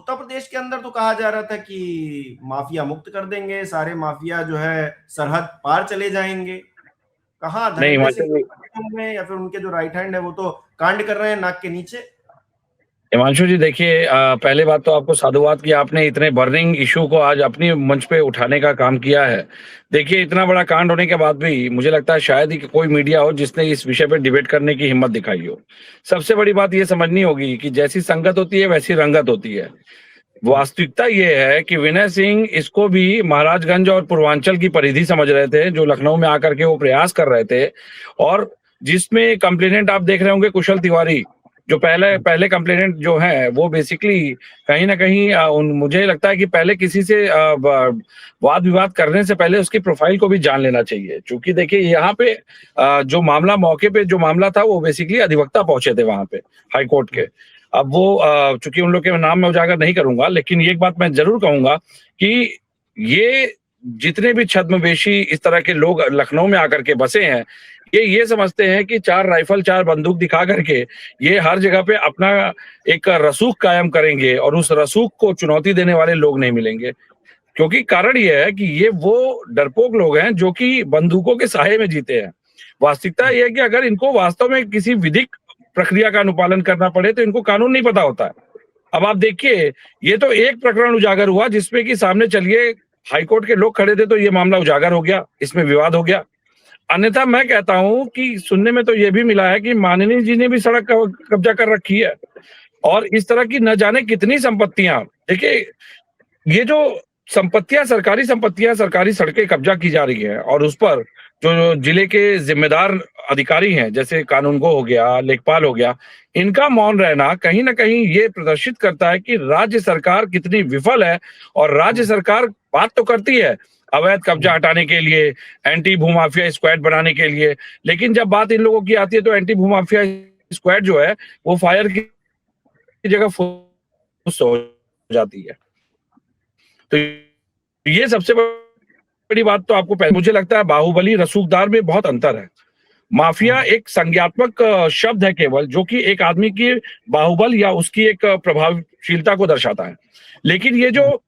उत्तर प्रदेश के अंदर तो कहा जा रहा था कि माफिया मुक्त कर देंगे, सारे माफिया जो है सरहद पार चले जाएंगे। कहाँ नहीं धर्मेंद्र हिमांशु सिंह जी, में या फिर उनके जो राइट हैंड है वो तो कांड कर रहे हैं नाक के नीचे। हिमांशु जी देखिए, पहले बात तो आपको साधुवाद कि आपने इतने बर्निंग इशू को आज अपनी मंच पे उठाने का काम किया है। देखिए, इतना बड़ा कांड होने के बाद भी मुझे लगता है शायद ही कि कोई मीडिया हो जिसने इस विषय पे डिबेट करने की हिम्मत दिखाई हो। सबसे बड़ी बात ये समझनी होगी कि जैसी संगत होती है वैसी रंगत होती है। वास्तविकता ये है कि विनय सिंह इसको भी महाराजगंज और पूर्वांचल की परिधि समझ रहे थे, जो लखनऊ में आकर के वो प्रयास कर रहे थे। और जिसमें कंप्लेनेंट आप देख रहे होंगे कुशल तिवारी, जो पहले पहले कंप्लेनेंट जो है वो बेसिकली कहीं ना कहीं मुझे लगता है कि पहले किसी से वाद विवाद करने से पहले उसकी प्रोफाइल को भी जान लेना चाहिए। क्योंकि देखिए यहाँ पे जो मामला मौके पे जो मामला था वो बेसिकली अधिवक्ता पहुंचे थे वहां पे हाई कोर्ट के। अब वो चूंकि उन लोग के नाम में उजागर नहीं करूंगा, लेकिन एक बात मैं जरूर कहूंगा कि ये जितने भी छद्मवेशी इस तरह के लोग लखनऊ में आकर के बसे हैं, ये समझते हैं कि 4 राइफल 4 बंदूक दिखा करके ये हर जगह पे अपना एक रसूख कायम करेंगे और उस रसूख को चुनौती देने वाले लोग नहीं मिलेंगे। क्योंकि कारण ये है कि ये वो डरपोक लोग हैं जो कि बंदूकों के साये में जीते हैं। वास्तविकता ये है कि अगर इनको वास्तव में किसी विधिक प्रक्रिया का अनुपालन करना पड़े तो इनको कानून नहीं पता होता है। अब आप देखिए, ये तो एक प्रकरण उजागर हुआ जिसमें कि सामने चलिए हाईकोर्ट के लोग खड़े थे तो ये मामला उजागर हो गया, इसमें विवाद हो गया। अन्यथा मैं कहता हूं कि सुनने में तो ये भी मिला है कि माननीय जी ने भी सड़क कब्जा कर रखी है और इस तरह की न जाने कितनी संपत्तियां। देखिए, ये जो सरकारी सरकारी सड़कें कब्जा की जा रही है और उस पर जो जिले के जिम्मेदार अधिकारी हैं, जैसे कानूनगो हो गया, लेखपाल हो गया, इनका मौन रहना कहीं ना कहीं ये प्रदर्शित करता है कि राज्य सरकार कितनी विफल है। और राज्य सरकार बात तो करती है अवैध कब्जा हटाने के लिए, एंटी भूमाफिया स्क्वाड बनाने के लिए, लेकिन जब बात इन लोगों की आती है तो एंटी भूमाफिया स्क्वाड जो है वो फायर की जगह फुस हो जाती है। तो ये सबसे बड़ी बात तो आपको मुझे लगता है बाहुबली रसूखदार में बहुत अंतर है। माफिया एक संज्ञात्मक शब्द है केवल, जो कि एक आदमी की बाहुबल या उसकी एक प्रभावशीलता को दर्शाता है। लेकिन ये जो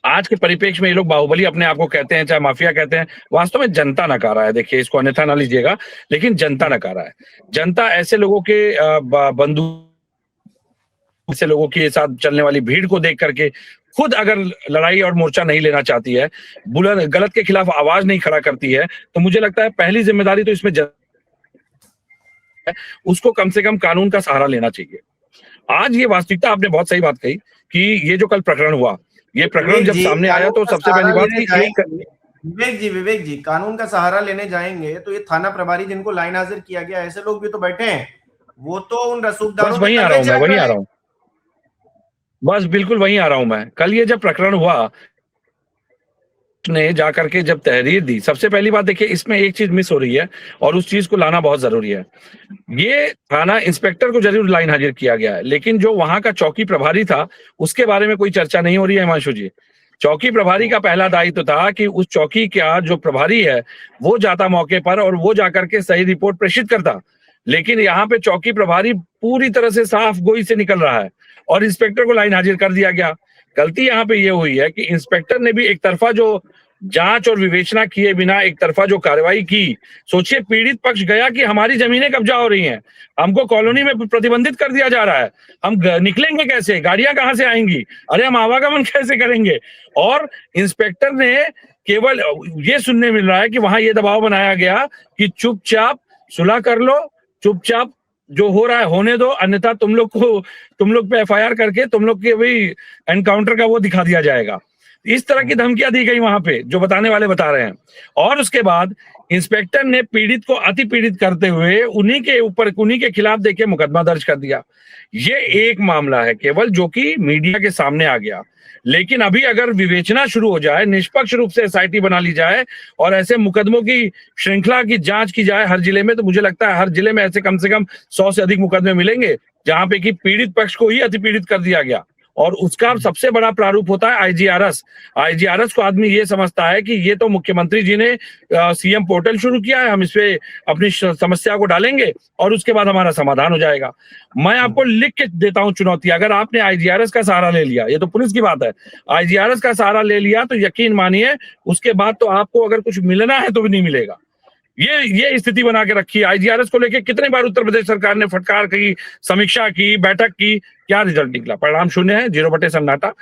आज के परिप्रेक्ष्य में ये लोग बाहुबली अपने आप को कहते हैं, चाहे माफिया कहते हैं, वास्तव में जनता नकारा है। देखिए, इसको अन्यथा ना लीजिएगा, लेकिन जनता नकारा है। जनता ऐसे लोगों के बंधु ऐसे लोगों के साथ चलने वाली भीड़ को देख करके खुद अगर लड़ाई और मोर्चा नहीं लेना चाहती है, बुलंद गलत के खिलाफ आवाज नहीं खड़ा करती है, तो मुझे लगता है पहली जिम्मेदारी तो इसमें उसको कम से कम कानून का सहारा लेना चाहिए। आज ये वास्तविकता आपने बहुत सही बात कही कि ये जो कल प्रकरण हुआ, ये प्रकरण जब सामने आया तो सबसे पहली बात की विवेक जी कानून का सहारा लेने जाएंगे तो ये थाना प्रभारी जिनको लाइन हाजिर किया गया, ऐसे लोग भी तो बैठे हैं, वो तो उन रसूखदारों वहीं आ रहा हूँ बस बिल्कुल वहीं आ रहा हूं मैं। कल ये जब प्रकरण हुआ ने जाकर के जब तहरीर दी, सबसे पहली बात देखिए इसमें एक चीज मिस हो रही है और उस चीज को लाना बहुत जरूरी है। ये थाना इंस्पेक्टर को जरूर लाइन हाजिर किया गया है, लेकिन जो वहां का चौकी प्रभारी था उसके बारे में कोई चर्चा नहीं हो रही है हिमांशु जी। चौकी प्रभारी का पहला दायित्व था कि उस चौकी का जो प्रभारी है वो जाता मौके पर और वो जाकर के सही रिपोर्ट प्रेषित करता। लेकिन यहाँ पे चौकी प्रभारी पूरी तरह से साफ गोई से निकल रहा है और इंस्पेक्टर को लाइन हाजिर कर दिया गया। गलती यहाँ पे ये हुई है कि इंस्पेक्टर ने भी एक तरफा जो जांच और विवेचना किए बिना एक तरफा जो कार्रवाई की। सोचिए, पीड़ित पक्ष गया कि हमारी जमीनें कब्जा हो रही हैं, हमको कॉलोनी में प्रतिबंधित कर दिया जा रहा है, हम निकलेंगे कैसे, गाड़ियां कहां से आएंगी, अरे हम आवागमन कैसे करेंगे। और इंस्पेक्टर ने केवल ये सुनने मिल रहा है कि वहां ये दबाव बनाया गया कि चुपचाप सुलह कर लो, चुपचाप जो हो रहा है होने दो, अन्यथा तुम लोग पे एफआईआर करके तुम लोग के भी एनकाउंटर का वो दिखा दिया जाएगा। इस तरह की धमकियां दी गई वहां पे, जो बताने वाले बता रहे हैं। और उसके बाद इंस्पेक्टर ने पीड़ित को अति पीड़ित करते हुए उन्हीं के खिलाफ देखिए मुकदमा दर्ज कर दिया। ये एक मामला है केवल जो कि मीडिया के सामने आ गया। लेकिन अभी अगर विवेचना शुरू हो जाए, निष्पक्ष रूप से एसआईटी बना ली जाए और ऐसे मुकदमों की श्रृंखला की जांच की जाए हर जिले में, तो मुझे लगता है हर जिले में ऐसे कम से कम 100 से अधिक मुकदमे मिलेंगे जहां पे कि पीड़ित पक्ष को ही अति पीड़ित कर दिया गया और उसका सबसे बड़ा प्रारूप होता है आईजीआरएस। आईजीआरएस को आदमी ये समझता है कि ये तो मुख्यमंत्री जी ने सीएम पोर्टल शुरू किया है, हम इस पे अपनी समस्या को डालेंगे और उसके बाद हमारा समाधान हो जाएगा। मैं आपको लिख के देता हूं चुनौती, अगर आपने आईजीआरएस का सहारा ले लिया, ये तो पुलिस की बात है, आईजीआरएस का सहारा ले लिया तो यकीन मानिए उसके बाद तो आपको अगर कुछ मिलना है तो भी नहीं मिलेगा। ये स्थिति बना के रखी है। आईजीआरएस को लेकर कितने बार उत्तर प्रदेश सरकार ने फटकार की, समीक्षा की, बैठक की, क्या रिजल्ट निकला? परिणाम शून्य है, 0 सन्नाटा।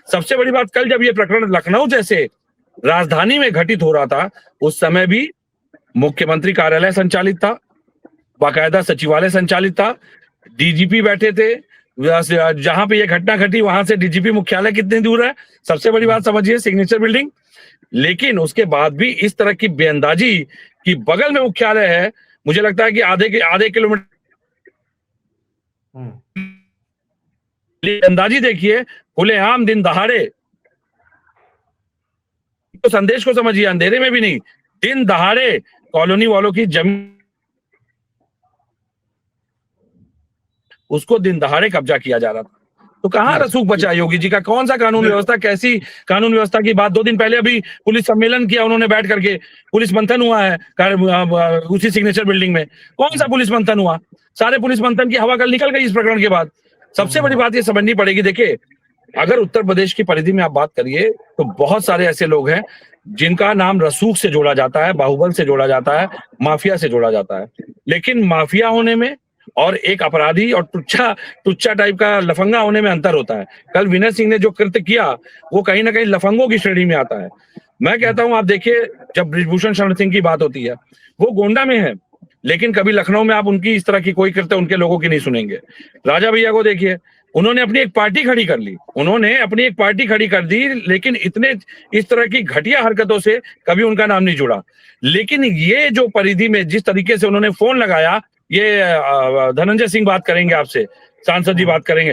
सबसे बड़ी बात, कल जब ये प्रकरण लखनऊ जैसे राजधानी में घटित हो रहा था, उस समय भी मुख्यमंत्री कार्यालय संचालित था, बाकायदा सचिवालय संचालित था, डीजीपी बैठे थे, जहां पे ये घटना घटी वहां से डीजीपी मुख्यालय कितनी दूर है, सबसे बड़ी बात समझिए, सिग्नेचर बिल्डिंग। लेकिन उसके बाद भी इस तरह की बेअंदाजी कि बगल में मुख्यालय है, मुझे लगता है कि आधे किलोमीटर अंदाजी देखिए, खुलेआम दिन दहाड़े, तो संदेश को समझिए, अंधेरे में भी नहीं, दिन दहाड़े कॉलोनी वालों की जमीन, उसको दिन दहाड़े कब्जा किया जा रहा था। तो कहां रसूख बचा योगी जी का? कौन सा कानून व्यवस्था, कैसी कानून व्यवस्था की बात? 2 दिन पहले अभी पुलिस सम्मेलन किया उन्होंने बैठ करके, पुलिस मंथन हुआ है उसी सिग्नेचर बिल्डिंग में। कौन सा पुलिस मंथन हुआ? सारे पुलिस मंथन की हवा कल निकल गई इस प्रकरण के बाद। सबसे बड़ी बात ये समझनी पड़ेगी, देखिए अगर उत्तर प्रदेश की परिधि में आप बात करिए तो बहुत सारे ऐसे लोग हैं जिनका नाम रसूख से जोड़ा जाता है, बाहुबल से जोड़ा जाता है, माफिया से जोड़ा जाता है। लेकिन माफिया होने में और एक अपराधी और टुच्चा टाइप का लफंगा होने में अंतर होता है। कल विनय सिंह ने जो कृत्य किया वो कहीं ना कहीं लफंगों की श्रेणी में आता है। मैं कहता हूं, आप देखिए, जब बृजभूषण शरण सिंह की बात होती है, वो गोंडा में है, लेकिन कभी लखनऊ में आप उनकी इस तरह की कोई कृत्य उनके लोगों की नहीं सुनेंगे। राजा भैया को देखिए, उन्होंने अपनी एक पार्टी खड़ी कर ली, लेकिन इतने इस तरह की घटिया हरकतों से कभी उनका नाम नहीं जुड़ा। लेकिन ये जो परिधि में जिस तरीके से उन्होंने फोन लगाया, ये धनंजय सिंह बात करेंगे आपसे, सांसद जी बात करेंगे।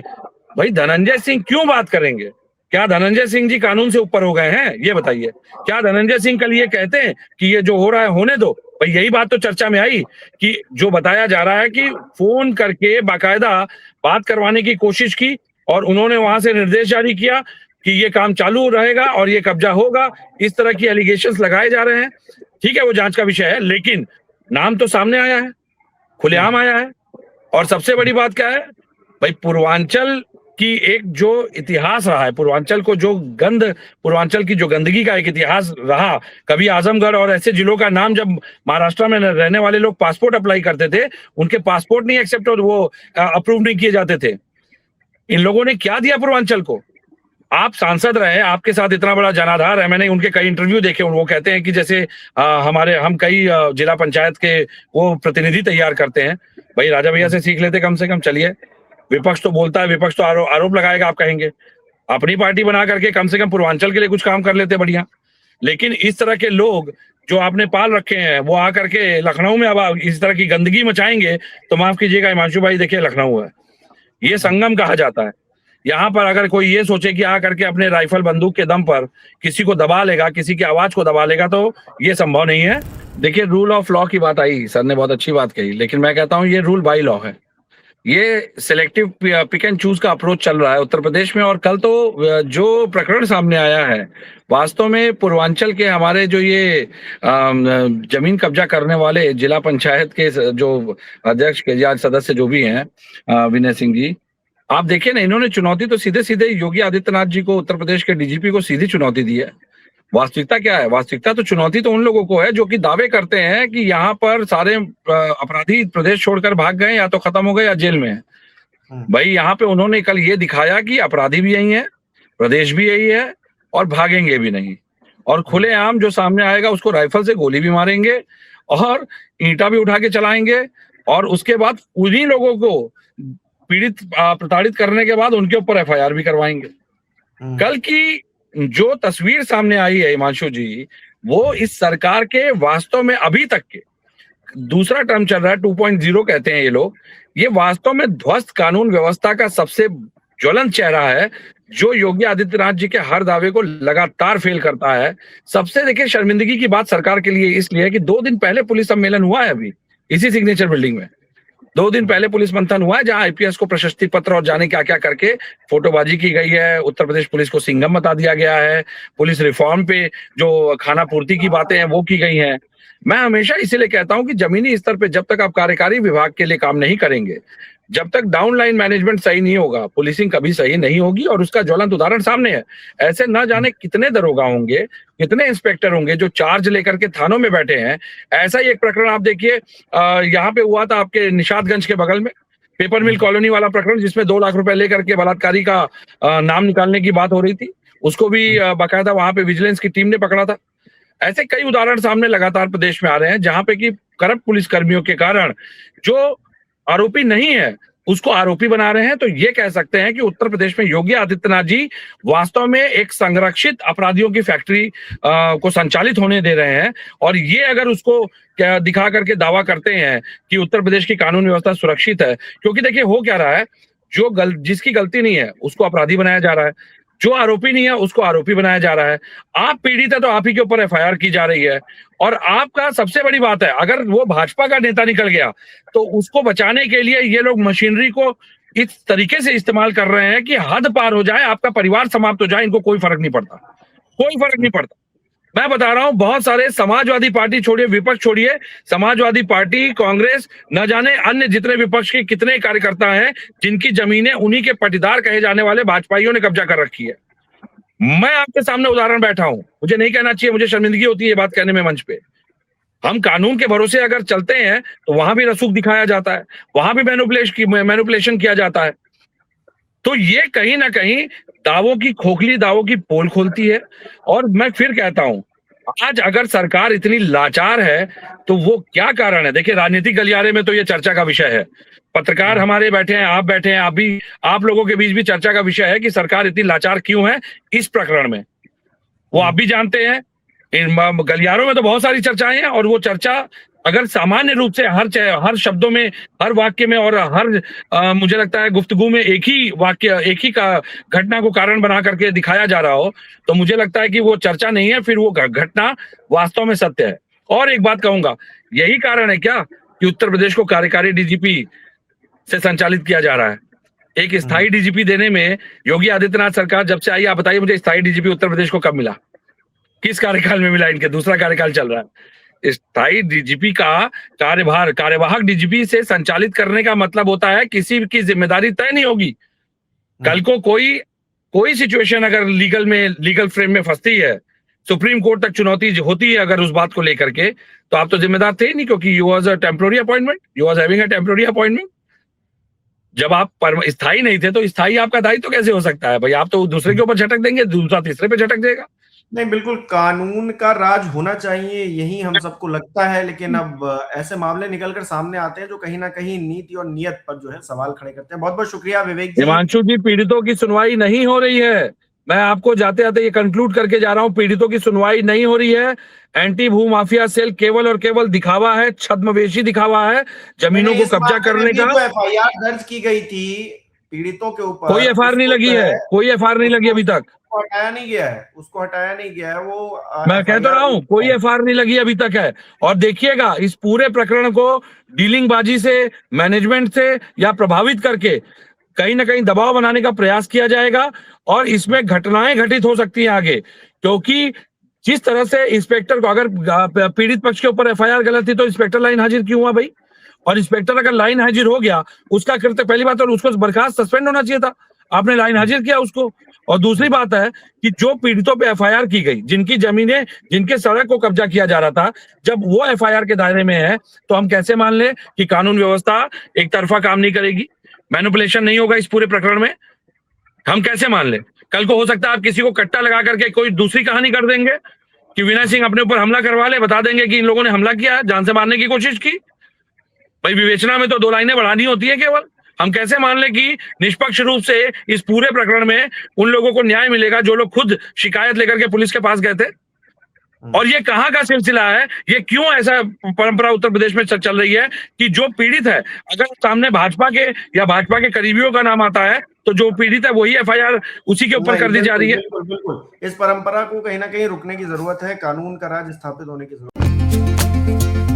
भाई धनंजय सिंह क्यों बात करेंगे? क्या धनंजय सिंह जी कानून से ऊपर हो गए हैं? ये बताइए। क्या धनंजय सिंह कल ये कहते हैं कि ये जो हो रहा है होने दो? भाई यही बात तो चर्चा में आई कि जो बताया जा रहा है कि फोन करके बाकायदा बात करवाने की कोशिश की और उन्होंने वहां से निर्देश जारी किया कि ये काम चालू रहेगा और ये कब्जा होगा। इस तरह की एलिगेशंस लगाए जा रहे हैं। ठीक है, वो जांच का विषय है, लेकिन नाम तो सामने आया है, खुलेआम आया है। और सबसे बड़ी बात क्या है भाई, पूर्वांचल की एक जो इतिहास रहा है, पूर्वांचल की जो गंदगी का एक इतिहास रहा, कभी आजमगढ़ और ऐसे जिलों का नाम, जब महाराष्ट्र में रहने वाले लोग पासपोर्ट अप्लाई करते थे, उनके पासपोर्ट नहीं एक्सेप्ट और वो अप्रूव नहीं किए जाते थे। इन लोगों ने क्या दिया पूर्वांचल को? आप सांसद रहे, आपके साथ इतना बड़ा जनाधार है, मैंने उनके कई इंटरव्यू देखे, वो कहते हैं कि जैसे हम कई जिला पंचायत के वो प्रतिनिधि तैयार करते हैं। भाई राजा भैया से सीख लेते कम से कम। चलिए, विपक्ष तो बोलता है, विपक्ष तो आरोप लगाएगा, आप कहेंगे अपनी पार्टी बना करके कम से कम पूर्वांचल के लिए कुछ काम कर लेते बढ़िया। लेकिन इस तरह के लोग जो आपने पाल रखे हैं, वो आकर के लखनऊ में अब इस तरह की गंदगी मचाएंगे तो माफ कीजिएगा हिमांशु भाई, देखिए लखनऊ है, ये संगम कहा जाता है। यहाँ पर अगर कोई ये सोचे कि आ करके अपने राइफल बंदूक के दम पर किसी को दबा लेगा, किसी की आवाज को दबा लेगा, तो ये संभव नहीं है। देखिए, रूल ऑफ लॉ की बात आई, सर ने बहुत अच्छी बात कही, लेकिन मैं कहता हूँ ये रूल बाय लॉ है। ये सिलेक्टिव पिक एंड चूज का अप्रोच चल रहा है उत्तर प्रदेश में। और कल तो जो प्रकरण सामने आया है, वास्तव में पूर्वांचल के हमारे जो ये जमीन कब्जा करने वाले जिला पंचायत के जो अध्यक्ष के या सदस्य जो भी हैं, विनय सिंह जी, आप देखिए ना, इन्होंने चुनौती तो सीधे सीधे योगी आदित्यनाथ जी को, उत्तर प्रदेश के डीजीपी को सीधी चुनौती दी है। वास्तविकता क्या है? वास्तविकता तो चुनौती तो उन लोगों को है जो कि दावे करते हैं कि यहाँ पर सारे अपराधी प्रदेश छोड़कर भाग गए, या तो खत्म हो गए या जेल में है। भाई यहाँ पे उन्होंने कल ये दिखाया कि अपराधी भी यही है, प्रदेश भी यही है और भागेंगे भी नहीं। और खुलेआम जो सामने आएगा उसको राइफल से गोली भी मारेंगे और ईंटा भी उठा के चलाएंगे, और उसके बाद उन्हीं लोगों को पीड़ित प्रताड़ित करने के बाद उनके ऊपर एफआईआर भी करवाएंगे। कल की जो तस्वीर सामने आई है हिमांशु जी, वो इस सरकार के वास्तव में अभी तक के दूसरा टर्म चल रहा है, 2.0 कहते हैं ये लोग, ये वास्तव में ध्वस्त कानून व्यवस्था का सबसे ज्वलंत चेहरा है, जो योगी आदित्यनाथ जी के हर दावे को लगातार फेल करता है। सबसे देखिए शर्मिंदगी की बात सरकार के लिए इसलिए है कि 2 दिन पहले पुलिस सम्मेलन हुआ है अभी इसी सिग्नेचर बिल्डिंग में, 2 दिन पहले पुलिस मंथन हुआ है जहां आईपीएस को प्रशस्ति पत्र और जाने क्या क्या करके फोटोबाजी की गई है। उत्तर प्रदेश पुलिस को सिंघम बता दिया गया है। पुलिस रिफॉर्म पे जो खाना पूर्ति की बातें हैं वो की गई हैं। मैं हमेशा इसीलिए कहता हूं कि जमीनी स्तर पे जब तक आप कार्यकारी विभाग के लिए काम नहीं करेंगे, जब तक डाउन लाइन मैनेजमेंट सही नहीं होगा, पुलिसिंग कभी सही नहीं होगी। और उसका ज्वलंत उदाहरण सामने है। ऐसे न जाने कितने दरोगा होंगे, कितने इंस्पेक्टर होंगे जो चार्ज लेकर के थानों में बैठे हैं। ऐसा ही एक प्रकरण आप देखिए, यहाँ पे हुआ था आपके निशादगंज के बगल में, पेपर मिल कॉलोनी वाला प्रकरण, जिसमें 2 लाख रुपए लेकर के बलात्कारी का नाम निकालने की बात हो रही थी। उसको भी बाकायदा वहां पे विजिलेंस की टीम ने पकड़ा था। ऐसे कई उदाहरण सामने लगातार प्रदेश में आ रहे हैं जहां पे कि करप्ट पुलिस कर्मियों के कारण जो आरोपी नहीं है उसको आरोपी बना रहे हैं। तो ये कह सकते हैं कि उत्तर प्रदेश में योगी आदित्यनाथ जी वास्तव में एक संरक्षित अपराधियों की फैक्ट्री को संचालित होने दे रहे हैं। और ये अगर उसको क्या दिखा करके दावा करते हैं कि उत्तर प्रदेश की कानून व्यवस्था सुरक्षित है, क्योंकि देखिए हो क्या रहा है, जिसकी गलती नहीं है उसको अपराधी बनाया जा रहा है, जो आरोपी नहीं है उसको आरोपी बनाया जा रहा है। आप पीड़ित है तो आप ही के ऊपर एफआईआर की जा रही है। और आपका सबसे बड़ी बात है, अगर वो भाजपा का नेता निकल गया तो उसको बचाने के लिए ये लोग मशीनरी को इस तरीके से इस्तेमाल कर रहे हैं कि हद पार हो जाए, आपका परिवार समाप्त हो जाए, इनको कोई फर्क नहीं पड़ता, कोई फर्क नहीं पड़ता। मैं बता रहा हूं, बहुत सारे समाजवादी पार्टी छोड़िए, विपक्ष छोड़िए, समाजवादी पार्टी, कांग्रेस, न जाने अन्य जितने विपक्ष के कितने कार्यकर्ता हैं जिनकी जमीनें उन्हीं के पटीदार कहे जाने वाले भाजपाइयों ने कब्जा कर रखी है। मैं आपके सामने उदाहरण बैठा हूं, मुझे नहीं कहना चाहिए, मुझे शर्मिंदगी होती है ये बात कहने में मंच पे। हम कानून के भरोसे अगर चलते हैं तो वहां भी रसूख दिखाया जाता है, वहां भी मैनिपुलेशन किया जाता है। तो ये कहीं ना कहीं खोखली दावों की पोल खोलती है। और मैं फिर कहता हूं, आज अगर सरकार इतनी लाचार है तो वो क्या कारण है? देखिए, राजनीतिक गलियारे में तो ये चर्चा का विषय है, पत्रकार हमारे बैठे हैं, आप बैठे हैं, आप लोगों के बीच भी चर्चा का विषय है कि सरकार इतनी लाचार क्यों है इस प्रकरण में। वो आप भी जानते हैं, इन गलियारों में तो बहुत सारी चर्चाएं हैं। और वो चर्चा अगर सामान्य रूप से हर शब्दों में, हर वाक्य में और हर मुझे लगता है गुफ्तगू में एक ही वाक्य, एक ही का घटना को कारण बना करके दिखाया जा रहा हो, तो मुझे लगता है कि वो चर्चा नहीं है, फिर वो घटना वास्तव में सत्य है। और एक बात कहूंगा, यही कारण है क्या कि उत्तर प्रदेश को कार्यकारी डीजीपी से संचालित किया जा रहा है? एक स्थायी डीजीपी देने में योगी आदित्यनाथ सरकार जब से आई, आप बताइए मुझे, स्थायी डीजीपी उत्तर प्रदेश को कब मिला? किस कार्यकाल में मिला? इनके दूसरा कार्यकाल चल रहा है। स्थायी डीजीपी का कार्यभार कार्यवाहक डीजीपी से संचालित करने का मतलब होता है किसी की जिम्मेदारी तय नहीं होगी। कल को कोई सिचुएशन अगर लीगल फ्रेम में फंसती है, सुप्रीम कोर्ट तक चुनौती होती है अगर उस बात को लेकर के, तो आप तो जिम्मेदार थे ही नहीं, क्योंकि you was a temporary appointment, you was having a temporary appointment. जब आप स्थायी नहीं थे तो स्थायी आपका दायित्व कैसे हो सकता है भाई? आप तो दूसरे के ऊपर झटक देंगे, दूसरा तीसरे पे झटक देगा। नहीं, बिल्कुल कानून का राज होना चाहिए, यही हम सबको लगता है। लेकिन अब ऐसे मामले निकलकर सामने आते हैं जो कहीं ना कहीं नीति और नियत पर जो है सवाल खड़े करते हैं। बहुत बहुत शुक्रिया विवेक जी। हिमांशु जी, पीड़ितों की सुनवाई नहीं हो रही है। मैं आपको जाते जाते ये कंक्लूड करके जा रहा हूं, पीड़ितों की सुनवाई नहीं हो रही है। एंटी भू माफिया सेल केवल और केवल दिखावा है, छद्मवेशी दिखावा है, जमीनों को कब्जा करने का। एफआईआर दर्ज की गई थी पीड़ितों के ऊपर, कोई एफआईआर नहीं लगी है, कोई एफआईआर नहीं लगी अभी तक, हटाया नहीं गया है, उसको हटाया नहीं गया है। वो मैं कह तो रहा हूं, कोई एफआईआर नहीं लगी अभी तक है। और देखिएगा, इस पूरे प्रकरण को डीलिंग बाजी से, मैनेजमेंट से या प्रभावित करके कहीं ना कहीं दबाव बनाने का प्रयास किया जाएगा। और इसमें घटनाएं घटित हो सकती हैं आगे, क्योंकि जिस तरह से इंस्पेक्टर को, अगर पीड़ित पक्ष के ऊपर एफआईआर गलत थी तो इंस्पेक्टर लाइन हाजिर क्यों हुआ भाई? और इंस्पेक्टर अगर लाइन हाजिर हो गया, उसका कृत्य, पहली बात तो उसको बर्खास्त, सस्पेंड होना चाहिए था। आपने लाइन हाजिर किया उसको। और दूसरी बात है कि जो पीड़ितों पे एफआईआर की गई, जिनकी जमीनें, जिनके सड़क को कब्जा किया जा रहा था, जब वो एफआईआर के दायरे में है, तो हम कैसे मान ले कि कानून व्यवस्था एक तरफा काम नहीं करेगी, मैनिपुलेशन नहीं होगा इस पूरे प्रकरण में? हम कैसे मान ले? कल को हो सकता है आप किसी को कट्टा लगा करके कोई दूसरी कहानी कर देंगे कि विनय सिंह अपने ऊपर हमला करवा ले, बता देंगे कि इन लोगों ने हमला किया, जान से मारने की कोशिश की। भाई, विवेचना में तो 2 लाइनें बढ़ानी होती है केवल। हम कैसे मान ले कि निष्पक्ष रूप से इस पूरे प्रकरण में उन लोगों को न्याय मिलेगा जो लोग खुद शिकायत लेकर के पुलिस के पास गए थे? और ये कहां का सिलसिला है? ये क्यों ऐसा परंपरा उत्तर प्रदेश में चल रही है कि जो पीड़ित है, अगर सामने भाजपा के या भाजपा के करीबियों का नाम आता है तो जो पीड़ित है वही एफआईआर उसी के ऊपर कर दी जा रही है। बिल्कुल बिल्कुल, इस परंपरा को कहीं ना कहीं रुकने की जरूरत है, कानून का राज स्थापित होने की जरूरत है।